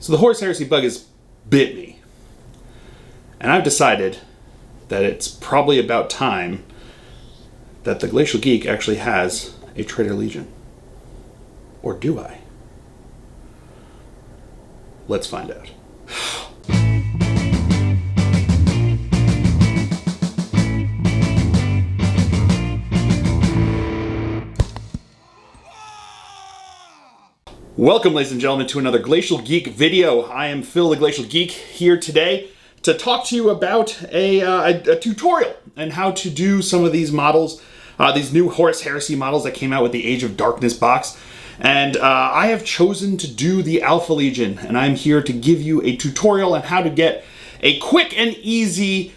So the Horus Heresy bug has bit me. And I've decided that it's probably about time that the Glacial Geek actually has a Traitor Legion. Or do I? Let's find out. Welcome, ladies and gentlemen, to another Glacial Geek video. I am Phil, the Glacial Geek, here today to talk to you about a tutorial and how to do some of these models, these new Horus Heresy models that came out with the Age of Darkness box. And I have chosen to do the Alpha Legion, and I'm here to give you a tutorial on how to get a quick and easy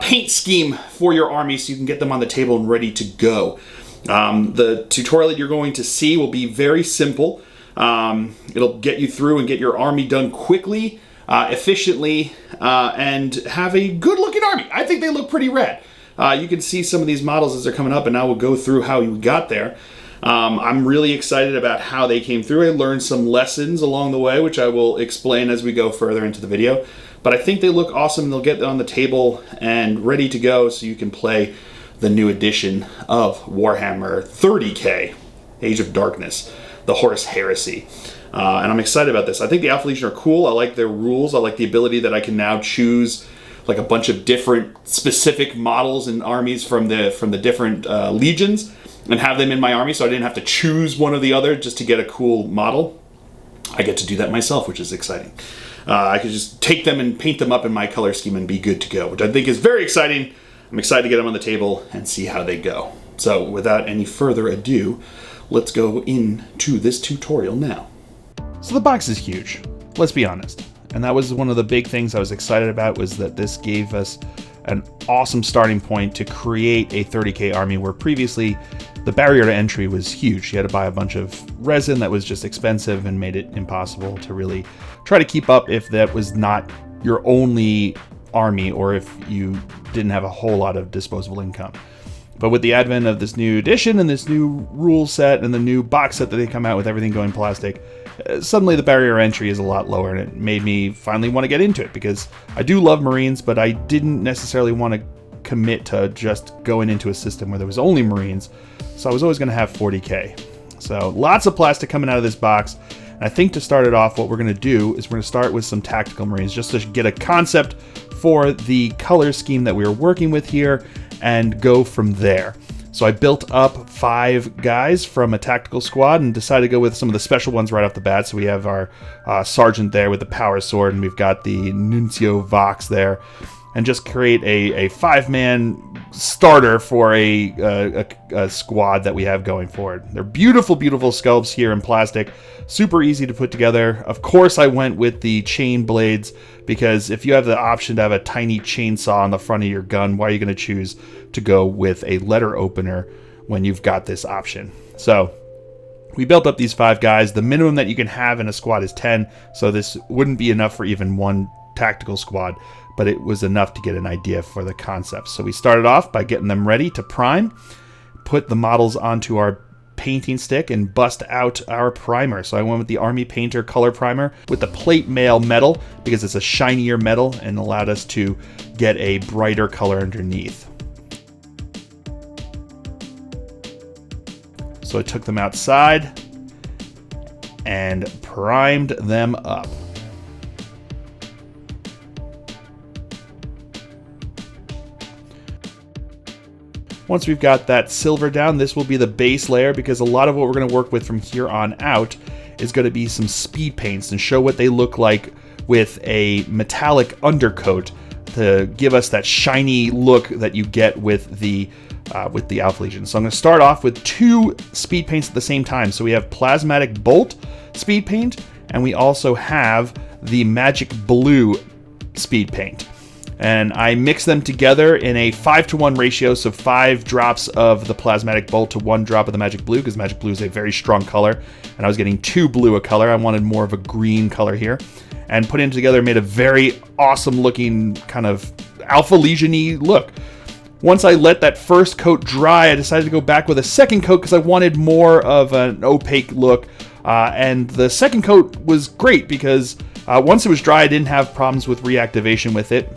paint scheme for your army so you can get them on the table and ready to go. The tutorial that you're going to see will be very simple. It'll get you through and get your army done quickly, efficiently, and have a good looking army. I think they look pretty rad. You can see some of these models as they're coming up, and now we'll go through how you got there. I'm really excited about how they came through. I learned some lessons along the way, which I will explain as we go further into the video. But I think they look awesome. They'll get on the table and ready to go so you can play the new edition of Warhammer 30K, Age of Darkness, the Horus Heresy. And I'm excited about this. I think the Alpha Legion are cool. I like their rules. I like the ability that I can now choose like a bunch of different specific models and armies from the different legions and have them in my army, so I didn't have to choose one or the other just to get a cool model. I get to do that myself, which is exciting. I could just take them and paint them up in my color scheme and be good to go, which I think is very exciting. I'm excited to get them on the table and see how they go. So without any further ado, let's go into this tutorial now. So the box is huge, let's be honest. And that was one of the big things I was excited about, was that this gave us an awesome starting point to create a 30K army, where previously the barrier to entry was huge. You had to buy a bunch of resin that was just expensive and made it impossible to really try to keep up if that was not your only army or if you didn't have a whole lot of disposable income. But with the advent of this new edition and this new rule set and the new box set that they come out with, everything going plastic, suddenly the barrier entry is a lot lower, and it made me finally want to get into it, because I do love Marines, but I didn't necessarily want to commit to just going into a system where there was only Marines, so I was always going to have 40K. So lots of plastic coming out of this box, and I think to start it off, what we're going to do is we're going to start with some tactical Marines, just to get a concept for the color scheme that we were working with here, and go from there. So I built up 5 guys from a tactical squad and decided to go with some of the special ones right off the bat. So we have our sergeant there with the power sword, and we've got the Nuncio Vox there, and just create a 5-man starter for a squad that we have going forward. They're beautiful, beautiful sculpts here in plastic, super easy to put together. Of course, I went with the chain blades, because if you have the option to have a tiny chainsaw on the front of your gun, why are you going to choose to go with a letter opener when you've got this option? So we built up these 5 guys. The minimum that you can have in a squad is 10, so this wouldn't be enough for even one tactical squad, but it was enough to get an idea for the concept. So we started off by getting them ready to prime, put the models onto our painting stick, and bust out our primer. So I went with the Army Painter color primer with the plate mail metal, because it's a shinier metal and allowed us to get a brighter color underneath. So I took them outside and primed them up. Once we've got that silver down, this will be the base layer, because a lot of what we're going to work with from here on out is going to be some speed paints and show what they look like with a metallic undercoat to give us that shiny look that you get with the Alpha Legion. So I'm going to start off with 2 speed paints at the same time. So we have Plasmatic Bolt speed paint, and we also have the Magic Blue speed paint. And I mix them together in a 5-to-1 ratio, so 5 drops of the Plasmatic Bolt to 1 drop of the Magic Blue, because Magic Blue is a very strong color, and I was getting too blue a color. I wanted more of a green color here. And putting it together made a very awesome looking kind of Alpha Legion-y look. Once I let that first coat dry, I decided to go back with a second coat because I wanted more of an opaque look. And the second coat was great because Once it was dry, I didn't have problems with reactivation with it,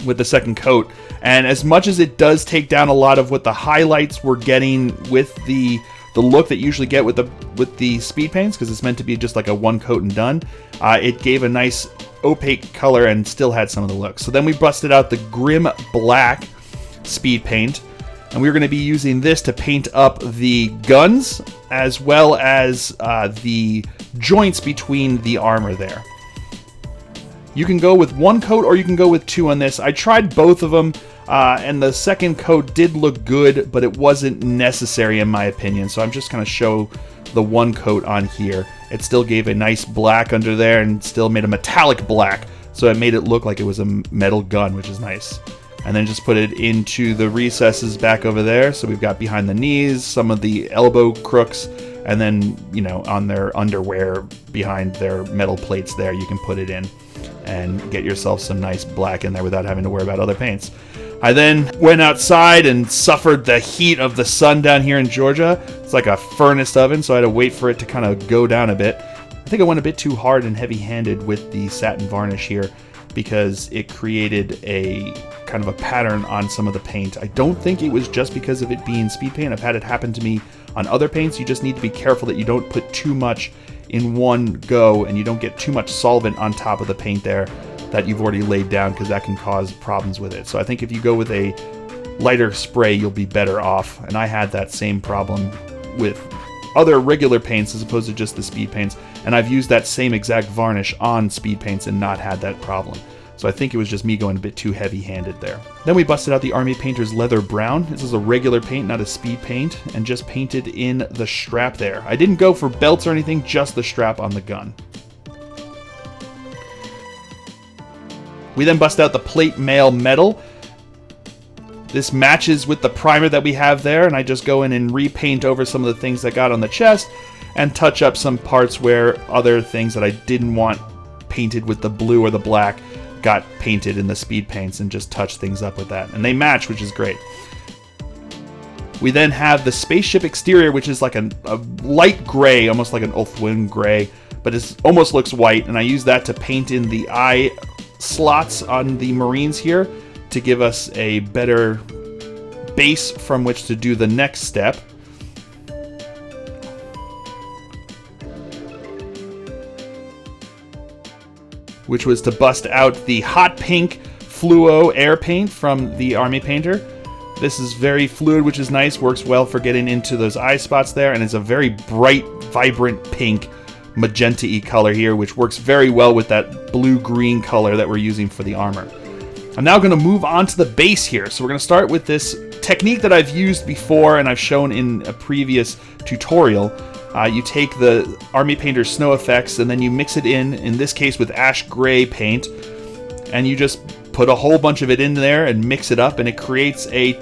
with the second coat. And as much as it does take down a lot of what the highlights were getting with the look that you usually get with the speed paints, because it's meant to be just like a one coat and done, it gave a nice opaque color and still had some of the look. So then we busted out the Grim Black speed paint, and we're going to be using this to paint up the guns as well as the joints between the armor there. You can go with one coat or you can go with two on this. I tried both of them, and the second coat did look good, but it wasn't necessary in my opinion. So I'm just going to show the one coat on here. It still gave a nice black under there and still made a metallic black. So it made it look like it was a metal gun, which is nice. And then just put it into the recesses back over there. So we've got behind the knees, some of the elbow crooks, and then, you know, on their underwear behind their metal plates there, you can put it in and get yourself some nice black in there without having to worry about other paints. I then went outside and suffered the heat of the sun down here in Georgia. It's like a furnace oven, so I had to wait for it to kind of go down a bit. I think I went a bit too hard and heavy-handed with the satin varnish here because it created a kind of a pattern on some of the paint. I don't think it was just because of it being speed paint. I've had it happen to me on other paints. You just need to be careful that you don't put too much in one go and you don't get too much solvent on top of the paint there that you've already laid down, because that can cause problems with it. So I think if you go with a lighter spray, you'll be better off. And I had that same problem with other regular paints as opposed to just the speed paints, and I've used that same exact varnish on speed paints and not had that problem. So I think it was just me going a bit too heavy-handed there. Then we busted out the Army Painter's Leather Brown. This is a regular paint, not a speed paint, and just painted in the strap there. I didn't go for belts or anything, just the strap on the gun. We then bust out the Plate Mail Metal. This matches with the primer that we have there, and I just go in and repaint over some of the things that got on the chest and touch up some parts where other things that I didn't want painted with the blue or the black got painted in the speed paints, and just touch things up with that. And they match, which is great. We then have the spaceship exterior, which is like a light gray, almost like an Ulthwyn gray, but it almost looks white, and I use that to paint in the eye slots on the Marines here to give us a better base from which to do the next step. Which was to bust out the hot pink fluo air paint from the Army Painter. This is very fluid, which is nice, works well for getting into those eye spots there, and it's a very bright, vibrant pink magenta-y color here, which works very well with that blue-green color that we're using for the armor. I'm now going to move on to the base here. So we're going to start with this technique that I've used before and I've shown in a previous tutorial. You take the Army Painter Snow Effects and then you mix it in this case with ash gray paint, and you just put a whole bunch of it in there and mix it up, and it creates a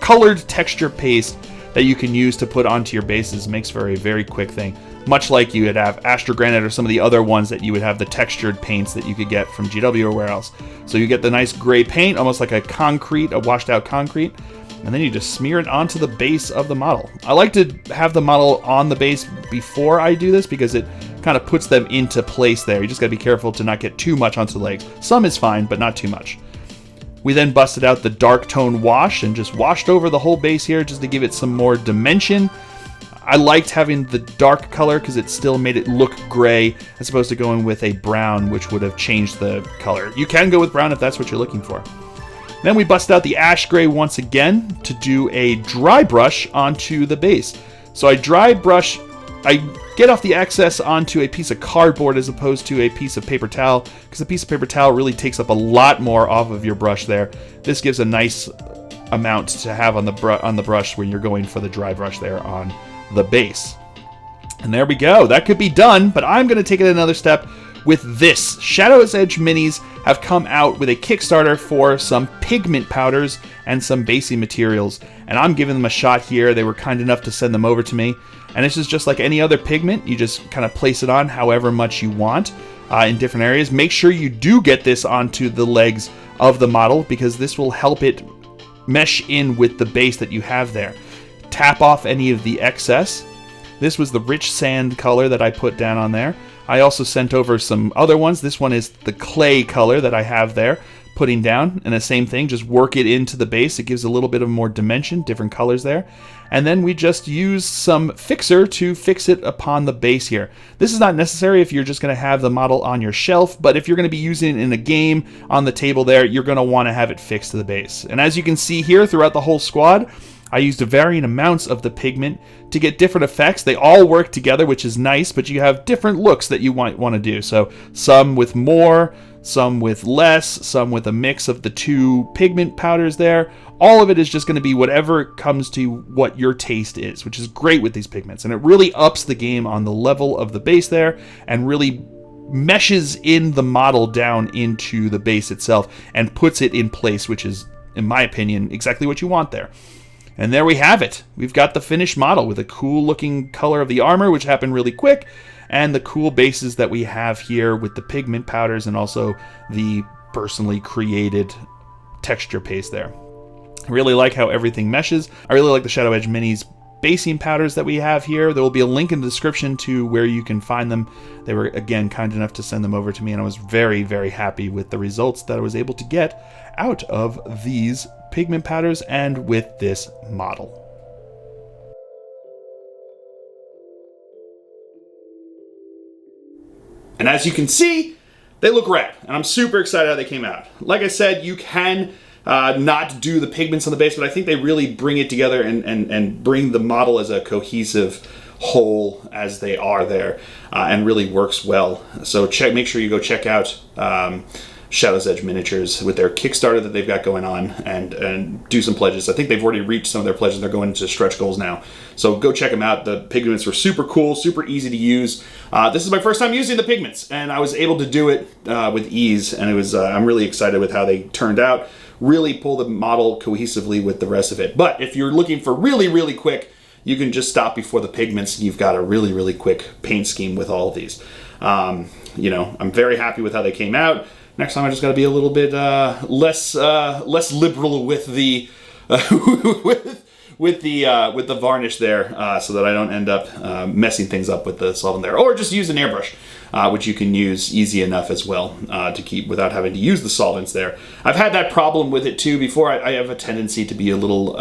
colored texture paste that you can use to put onto your bases. Makes for a very quick thing. Much like you would have Astrogranite or some of the other ones that you would have the textured paints that you could get from GW or where else. So you get the nice gray paint, almost like a washed out concrete, and then you just smear it onto the base of the model. I like to have the model on the base before I do this because it kind of puts them into place there. You just gotta be careful to not get too much onto the legs. Some is fine, but not too much. We then busted out the dark tone wash and just washed over the whole base here just to give it some more dimension. I liked having the dark color because it still made it look gray as opposed to going with a brown, which would have changed the color. You can go with brown if that's what you're looking for. Then we bust out the ash gray once again to do a dry brush onto the base. So I get off the excess onto a piece of cardboard as opposed to a piece of paper towel, because a piece of paper towel really takes up a lot more off of your brush there. This gives a nice amount to have on the brush when you're going for the dry brush there on the base. And there we go. That could be done, but I'm going to take it another step with this. Shadow's Edge Minis have come out with a Kickstarter for some pigment powders and some basing materials, and I'm giving them a shot here. They were kind enough to send them over to me, and this is just like any other pigment. You just kind of place it on however much you want in different areas. Make sure you do get this onto the legs of the model because this will help it mesh in with the base that you have there. Tap off any of the excess. This was the rich sand color that I put down on there. I also sent over some other ones. This one is the clay color that I have there, putting down, and the same thing, just work it into the base. It gives a little bit of more dimension, different colors there. And then we just use some fixer to fix it upon the base here. This is not necessary if you're just going to have the model on your shelf, but if you're going to be using it in a game on the table there, you're going to want to have it fixed to the base. And as you can see here throughout the whole squad, I used varying amounts of the pigment to get different effects. They all work together, which is nice, but you have different looks that you might want to do. So some with more, some with less, some with a mix of the two pigment powders there. All of it is just going to be whatever comes to what your taste is, which is great with these pigments. And it really ups the game on the level of the base there and really meshes in the model down into the base itself and puts it in place, which is, in my opinion, exactly what you want there. And there we have it. We've got the finished model with a cool looking color of the armor, which happened really quick, and the cool bases that we have here with the pigment powders and also the personally created texture paste there. I really like how everything meshes. I really like the Shadow Edge Minis basing powders that we have here. There will be a link in the description to where you can find them. They were, again, kind enough to send them over to me, and I was very, very happy with the results that I was able to get out of these pigment powders and with this model. And as you can see, they look rad, and I'm super excited how they came out. Like I said, you can not do the pigments on the base, but I think they really bring it together and bring the model as a cohesive whole as they are there, and really works well. So make sure you go check out Shadow's Edge Miniatures with their Kickstarter that they've got going on, and do some pledges. I think they've already reached some of their pledges. They're going into stretch goals now. So go check them out. The pigments were super cool, super easy to use. This is my first time using the pigments, and I was able to do it with ease, and it was I'm really excited with how they turned out. Really pull the model cohesively with the rest of it. But if you're looking for really, really quick, you can just stop before the pigments, and you've got a really, really quick paint scheme with all of these. You know, I'm very happy with how they came out. Next time I just got to be a little bit less liberal with the with the varnish there, so that I don't end up messing things up with the solvent there, or just use an airbrush, which you can use easy enough as well to keep without having to use the solvents there. I've had that problem with it too before. I have a tendency to be a little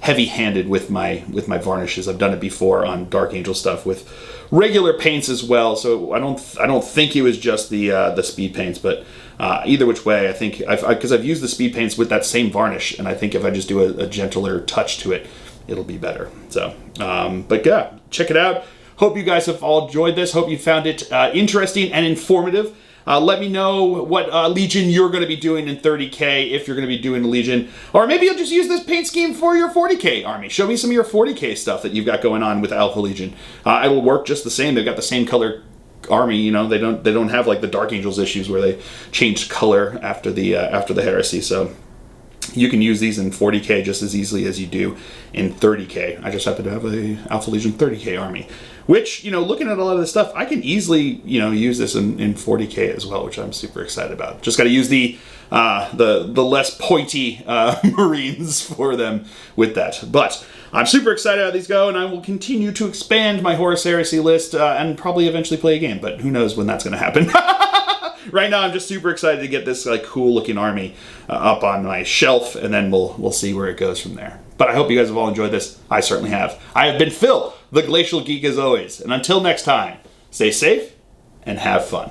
heavy-handed with my varnishes. I've done it before on Dark Angel stuff with regular paints as well. So I don't think it was just the speed paints, but either which way, I think because I've used the speed paints with that same varnish, and I think if I just do a gentler touch to it, it'll be better. So, but yeah, check it out. Hope you guys have all enjoyed this. Hope you found it interesting and informative. Let me know what Legion you're going to be doing in 30K, if you're going to be doing Legion. Or maybe you'll just use this paint scheme for your 40K army. Show me some of your 40K stuff that you've got going on with Alpha Legion. It will work just the same. They've got the same color army. You know, they don't have like the Dark Angels issues where they changed color after the Heresy. So you can use these in 40K just as easily as you do in 30K. I just happen to have a Alpha Legion 30K army, which, you know, looking at a lot of this stuff, I can easily, you know, use this in 40K as well, which I'm super excited about. Just got to use the less pointy Marines for them with that. But I'm super excited how these go, and I will continue to expand my Horus Heresy list and probably eventually play a game, but who knows when that's going to happen. Right now, I'm just super excited to get this like cool looking army up on my shelf, and then we'll see where it goes from there. But I hope you guys have all enjoyed this. I certainly have. I have been Phil, the Glacial Geek, as always. And until next time, stay safe and have fun.